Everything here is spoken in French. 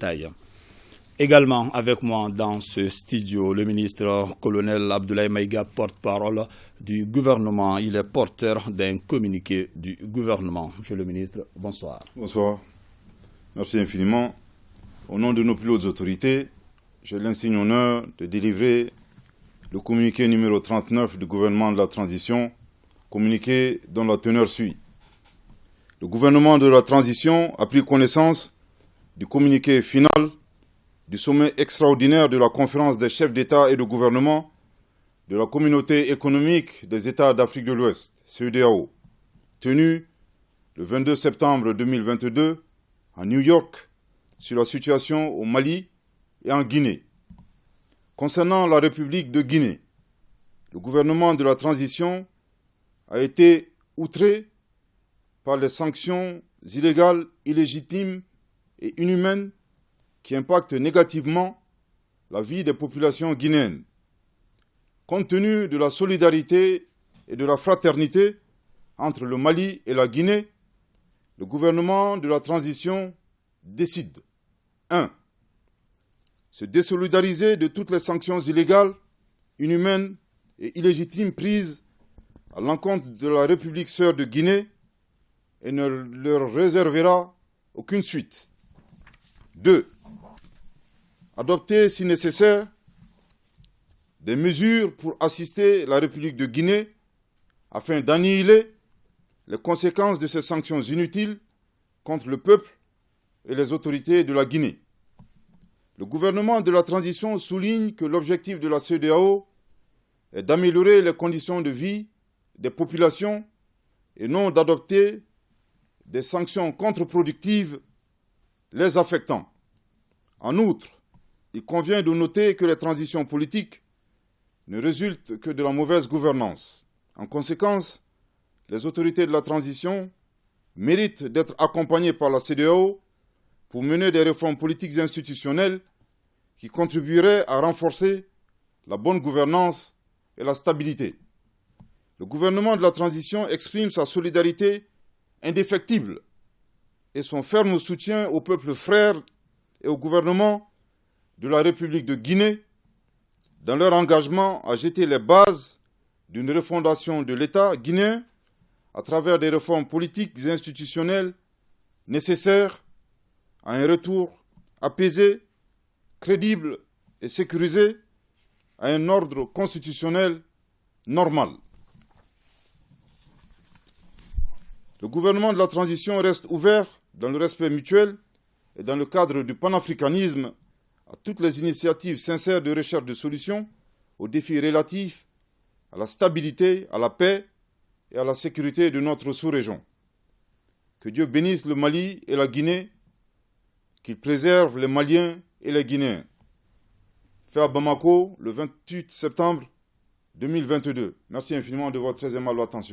taille. Également avec moi dans ce studio, le ministre colonel Abdoulaye Maïga, porte-parole du gouvernement. Il est porteur d'un communiqué du gouvernement. Monsieur le ministre, bonsoir. Bonsoir. Merci infiniment. Au nom de nos plus hautes autorités, j'ai l'insigne honneur de délivrer le communiqué numéro 39 du gouvernement de la transition, communiqué dont la teneur suit. Le gouvernement de la transition a pris connaissance du communiqué final du sommet extraordinaire de la conférence des chefs d'État et de gouvernement de la Communauté économique des États d'Afrique de l'Ouest, CEDEAO, tenu le 22 septembre 2022 à New York sur la situation au Mali et en Guinée. Concernant la République de Guinée, le gouvernement de la transition a été outré par les sanctions illégales, illégitimes et inhumaines qui impactent négativement la vie des populations guinéennes. Compte tenu de la solidarité et de la fraternité entre le Mali et la Guinée, le gouvernement de la transition décide 1. Se désolidariser de toutes les sanctions illégales, inhumaines et illégitimes prises à l'encontre de la République sœur de Guinée et ne leur réservera aucune suite. 2. Adopter, si nécessaire, des mesures pour assister la République de Guinée afin d'annihiler les conséquences de ces sanctions inutiles contre le peuple et les autorités de la Guinée. Le gouvernement de la transition souligne que l'objectif de la CEDEAO est d'améliorer les conditions de vie des populations et non d'adopter des sanctions contre-productives les affectant. En outre, il convient de noter que les transitions politiques ne résultent que de la mauvaise gouvernance. En conséquence, les autorités de la transition méritent d'être accompagnées par la CEDEAO pour mener des réformes politiques et institutionnelles qui contribueraient à renforcer la bonne gouvernance et la stabilité. Le gouvernement de la transition exprime sa solidarité indéfectible et son ferme soutien au peuple frère et au gouvernement de la République de Guinée dans leur engagement à jeter les bases d'une refondation de l'État guinéen à travers des réformes politiques et institutionnelles nécessaires à un retour apaisé, crédible et sécurisé à un ordre constitutionnel normal. Le gouvernement de la transition reste ouvert dans le respect mutuel et dans le cadre du panafricanisme à toutes les initiatives sincères de recherche de solutions aux défis relatifs à la stabilité, à la paix et à la sécurité de notre sous-région. Que Dieu bénisse le Mali et la Guinée, qu'il préserve les Maliens et les Guinéens. Fait à Bamako, le 28 septembre 2022. Merci infiniment de votre très aimable attention.